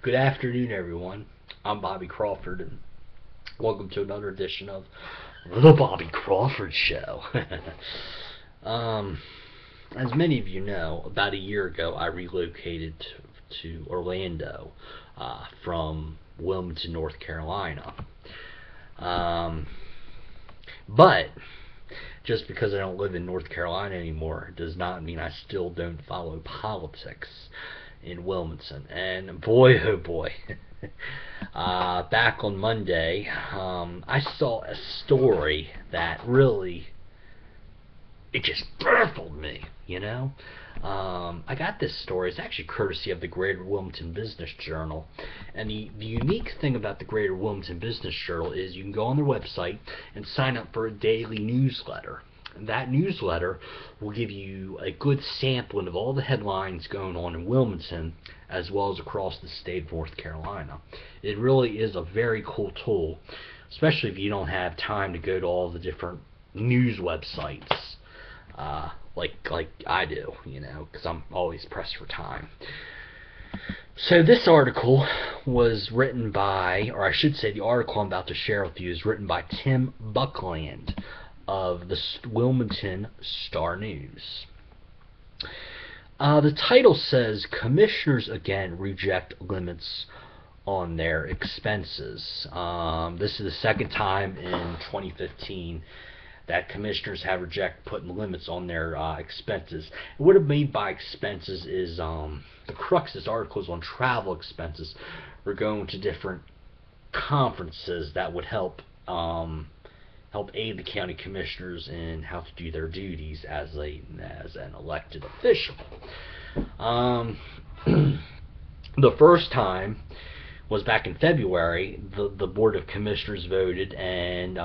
Good afternoon, everyone. I'm Bobby Crawford, and welcome to another edition of The Bobby Crawford Show. As many of you know, about a year ago, I relocated to Orlando from Wilmington, North Carolina. But just because I don't live in North Carolina anymore does not mean I still don't follow politics in Wilmington. And boy, oh boy, back on Monday, I saw a story that really, it just baffled me, you know. I got this story. It's actually courtesy of the Greater Wilmington Business Journal. And the unique thing about the Greater Wilmington Business Journal is you can go on their website and sign up for a daily newsletter. And that newsletter will give you a good sampling of all the headlines going on in Wilmington as well as across the state of North Carolina. It really is a very cool tool, especially if you don't have time to go to all the different news websites. Like I do, you know, because I'm always pressed for time. So this article was written by, or I should say the article I'm about to share with you is written by Tim Buckland of the Wilmington Star News. The title says, Commissioners Again Reject Limits on Their Expenses. This is the second time in 2015 that commissioners have rejected putting limits on their expenses. And what I mean by expenses is the crux of this article is on travel expenses. We're going to different conferences that would help aid the county commissioners in how to do their duties as an elected official. The first time was back in February. The Board of Commissioners voted, and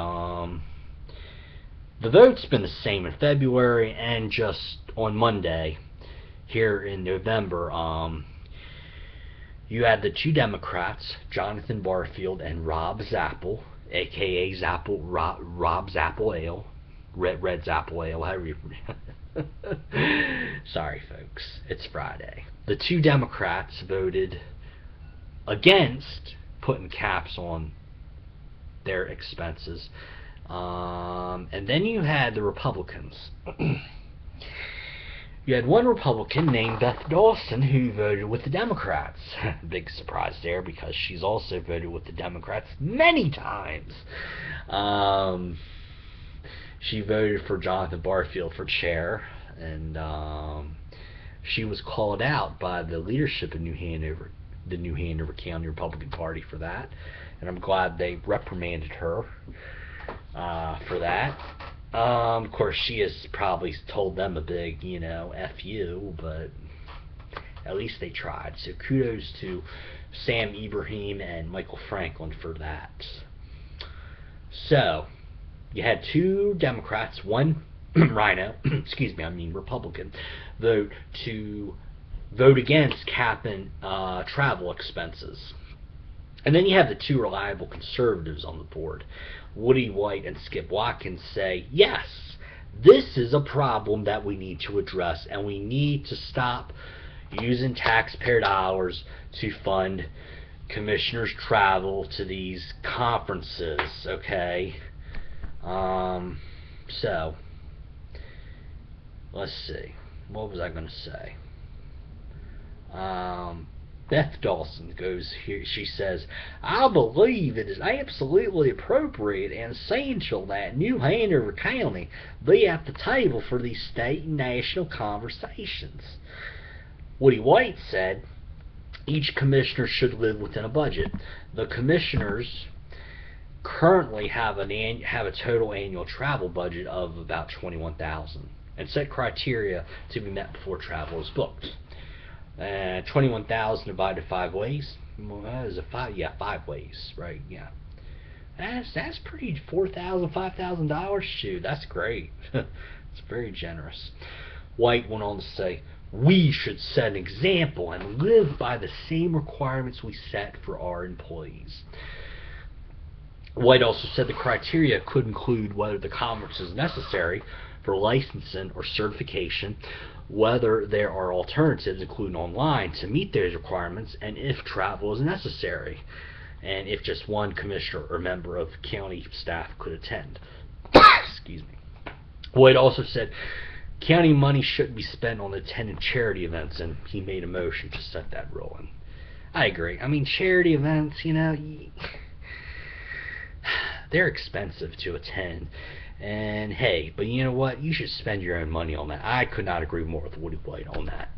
the vote's been the same in February, and just on Monday here in November, you had the two Democrats, Jonathan Barfield and Rob Zappel, aka Rob Zappel Ale, Red Zappel Ale, however you sorry folks, it's Friday. The two Democrats voted against putting caps on their expenses. And then you had the Republicans. You had one Republican named Beth Dawson who voted with the Democrats. Big surprise there, because she's also voted with the Democrats many times. She voted for Jonathan Barfield for chair, and she was called out by the leadership in New Hanover, the New Hanover County Republican Party, for that. And I'm glad they reprimanded her for that. Of course, she has probably told them a big, F you, but at least they tried. So kudos to Sam Ibrahim and Michael Franklin for that. So, you had two Democrats, one Republican, vote against capping travel expenses. And then you have the two reliable conservatives on the board, Woody White and Skip Watkins, say, yes, this is a problem that we need to address, and we need to stop using taxpayer dollars to fund commissioners' travel to these conferences, okay? So, let's see. What was I going to say? Beth Dawson goes here. She says, I believe it is absolutely appropriate and essential that New Hanover County be at the table for these state and national conversations. Woody White said, each commissioner should live within a budget. The commissioners currently have a total annual travel budget of about $21,000 and set criteria to be met before travel is booked. 21,000 divided 5 ways. Well, that is 5 ways, right? Yeah, that's pretty. $4,000, $5,000. Shoot, that's great. It's very generous. White went on to say, we should set an example and live by the same requirements we set for our employees. White also said the criteria could include whether the conference is necessary for licensing or certification, whether there are alternatives, including online, to meet those requirements, and if travel is necessary, and if just one commissioner or member of county staff could attend. Excuse me. White also said county money shouldn't be spent on attending charity events, and he made a motion to set that rule. And I agree. I mean, charity events, they're expensive to attend. And hey, but you know what? You should spend your own money on that. I could not agree more with Woody White on that.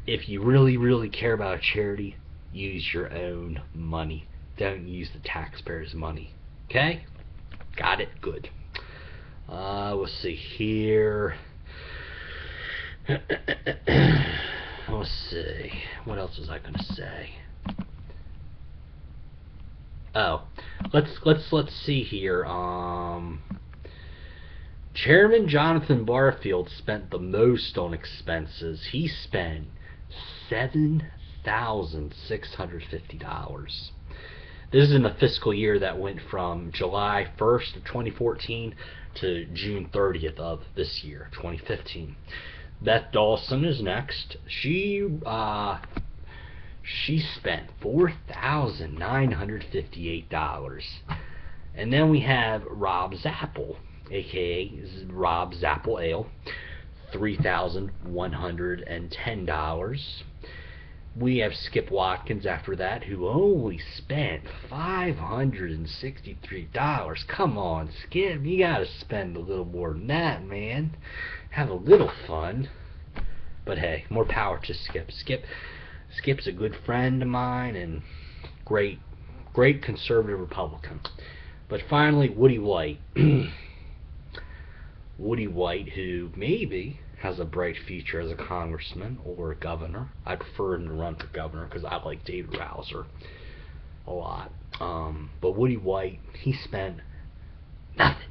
If you really, really care about a charity, use your own money. Don't use the taxpayers' money. Okay? Got it? Good. Let's see here. Let's see. What else was I gonna say? Oh, let's see here. Chairman Jonathan Barfield spent the most on expenses. He spent $7,650. This is in the fiscal year that went from July 1st of 2014 to June 30th of this year, 2015. Beth Dawson is next. She spent $4,958. And then we have Rob Zapple, aka Rob Zapple Ale, $3,110. We have Skip Watkins after that, who only spent $563. Come on, Skip, you gotta spend a little more than that, man. Have a little fun. But hey, more power to Skip. Skip's a good friend of mine and great conservative Republican. But finally, Woody White. Woody White, who maybe has a bright future as a congressman or a governor. I prefer him to run for governor because I like David Rouser a lot. But Woody White, he spent nothing.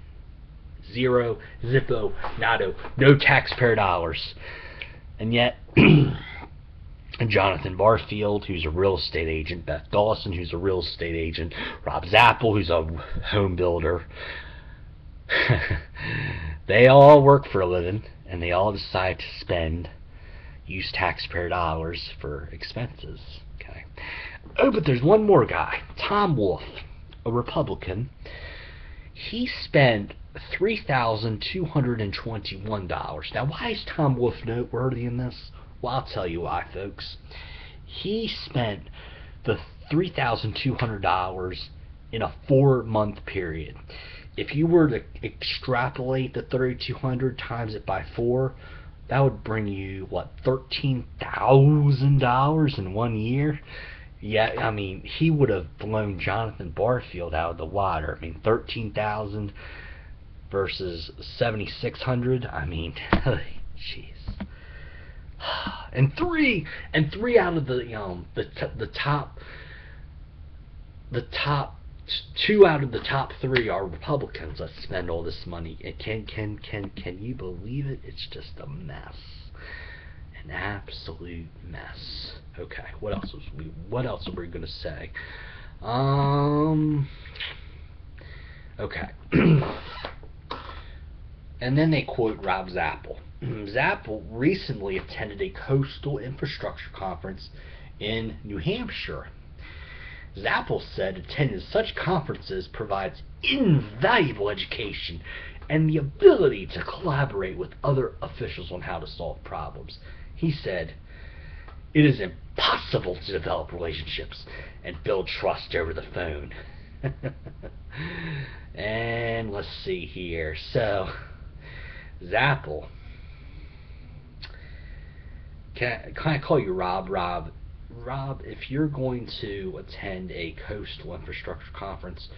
Zero, zippo, nado, no taxpayer dollars. And yet, Jonathan Barfield, who's a real estate agent, Beth Dawson, who's a real estate agent, Rob Zapple, who's a home builder, they all work for a living, and they all decide to use taxpayer dollars for expenses. Okay. Oh, but there's one more guy, Tom Wolf, a Republican. He spent $3,221. Now, why is Tom Wolf noteworthy in this? Well, I'll tell you why, folks. He spent the $3,200 in a 4-month period. If you were to extrapolate the $3,200 times it by 4, that would bring you, what, $13,000 in 1 year? Yeah, I mean, he would have blown Jonathan Barfield out of the water. I mean, 13,000 versus 7,600. I mean, jeez. And three out of the top 2 out of the top 3 are Republicans that spend all this money. And can you believe it? It's just a mess, an absolute mess. Okay, what else are we gonna say? Okay. And then they quote Rob Zapple. Zapple recently attended a coastal infrastructure conference in New Hampshire. Zapple said attending such conferences provides invaluable education and the ability to collaborate with other officials on how to solve problems. He said, "It is impossible to develop relationships and build trust over the phone." And let's see here. So, Zapple. Can I call you Rob? Rob, if you're going to attend a coastal infrastructure conference,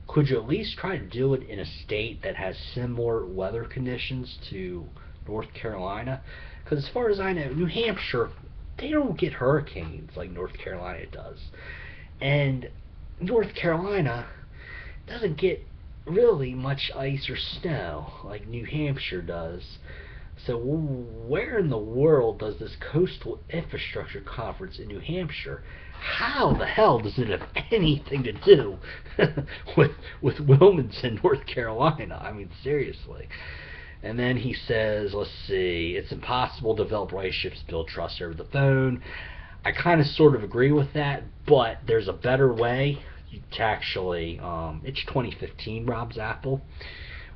could you at least try to do it in a state that has similar weather conditions to North Carolina? Because as far as I know, New Hampshire, they don't get hurricanes like North Carolina does. And North Carolina doesn't get really much ice or snow like New Hampshire does. So where in the world does this coastal infrastructure conference in New Hampshire, how the hell does it have anything to do with Wilmington, North Carolina? I mean, seriously. And then he says, let's see, it's impossible to develop relationships, build trust over the phone. I kind of sort of agree with that, but there's a better way to actually, it's 2015, Rob's Apple.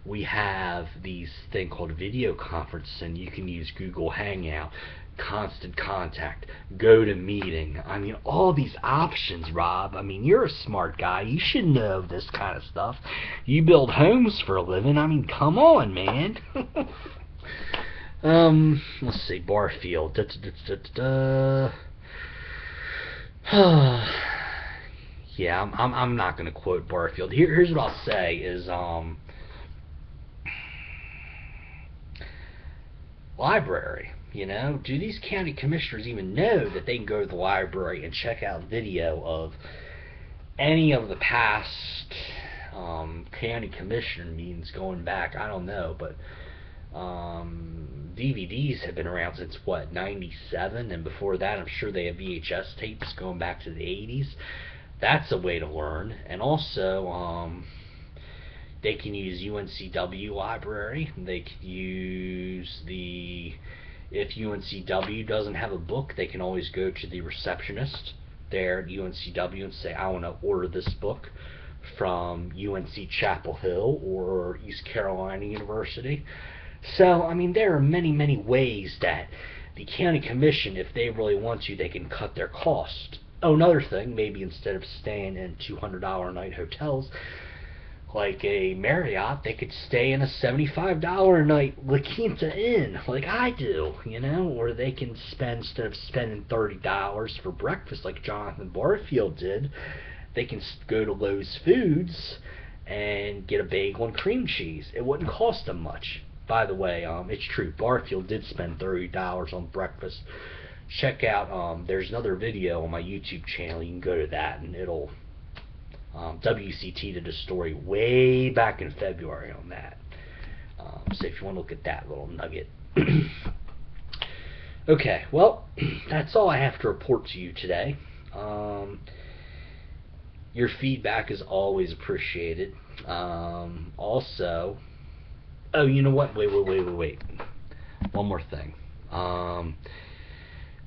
We have these thing called video conferencing. You can use Google Hangout, Constant Contact, GoToMeeting. I mean, all these options, Rob. I mean, you're a smart guy. You should know this kind of stuff. You build homes for a living. I mean, come on, man. Let's see, Barfield. Yeah, I'm not gonna quote Barfield. Here's what I'll say is library. You know, do these county commissioners even know that they can go to the library and check out video of any of the past county commissioner meetings going back? I don't know, but DVDs have been around since what, 97, and before that I'm sure they have VHS tapes going back to the 80s. That's a way to learn. And also they can use UNCW library. They can use the, if UNCW doesn't have a book, they can always go to the receptionist there at UNCW and say, I want to order this book from UNC Chapel Hill or East Carolina University. So, I mean, there are many, many ways that the county commission, if they really want to, they can cut their cost. Oh, another thing, maybe instead of staying in $200 a night hotels, like a Marriott, they could stay in a $75 a night La Quinta Inn, like I do, you know, or they can spend, instead of spending $30 for breakfast like Jonathan Barfield did, they can go to Lowe's Foods and get a bagel and cream cheese. It wouldn't cost them much. By the way, it's true, Barfield did spend $30 on breakfast. Check out, there's another video on my YouTube channel, you can go to that and it'll, WCT did a story way back in February on that. So if you want to look at that little nugget. Okay, well, that's all I have to report to you today. Your feedback is always appreciated. Also, oh, you know what? Wait. One more thing.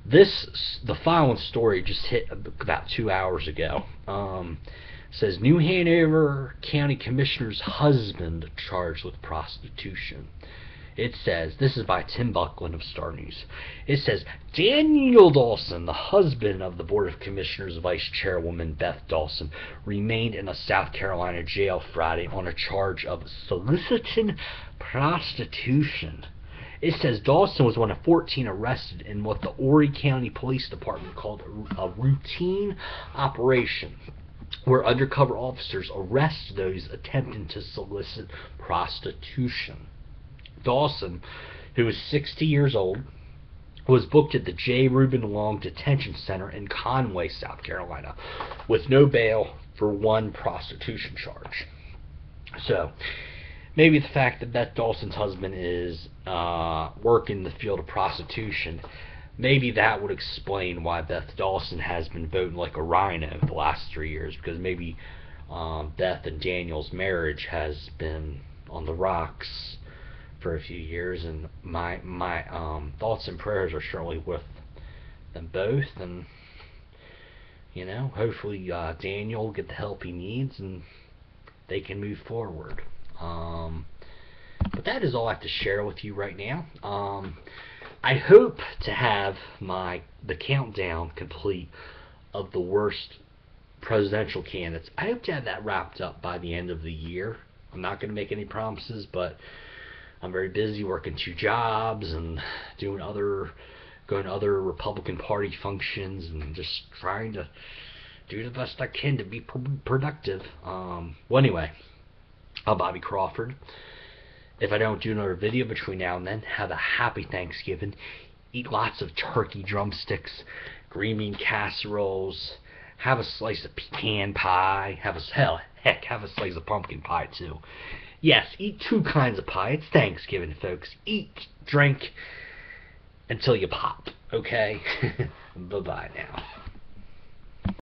The following story just hit about 2 hours ago. Says New Hanover County Commissioner's husband charged with prostitution. It says, this is by Tim Buckland of Star News. It says, Daniel Dawson, the husband of the Board of Commissioners Vice Chairwoman Beth Dawson, remained in a South Carolina jail Friday on a charge of soliciting prostitution. It says Dawson was one of 14 arrested in what the Horry County Police Department called a routine operation, where undercover officers arrest those attempting to solicit prostitution. Dawson, who is 60 years old, was booked at the J. Reuben Long Detention Center in Conway, South Carolina, with no bail for one prostitution charge. So, maybe the fact that Beth Dawson's husband is working in the field of prostitution, maybe that would explain why Beth Dawson has been voting like a rhino the last 3 years, because maybe Beth and Daniel's marriage has been on the rocks for a few years, and my thoughts and prayers are surely with them both, and you know, hopefully Daniel will get the help he needs and they can move forward. But that is all I have to share with you right now. I hope to have the countdown complete of the worst presidential candidates. I hope to have that wrapped up by the end of the year. I'm not going to make any promises, but I'm very busy working 2 jobs and going to other Republican Party functions and just trying to do the best I can to be productive. Well, anyway, I'm Bobby Crawford. If I don't do another video between now and then, have a happy Thanksgiving. Eat lots of turkey drumsticks, green bean casseroles, have a slice of pecan pie, have a slice of pumpkin pie too. Yes, eat 2 kinds of pie. It's Thanksgiving, folks. Eat, drink, until you pop, okay? Bye-bye now.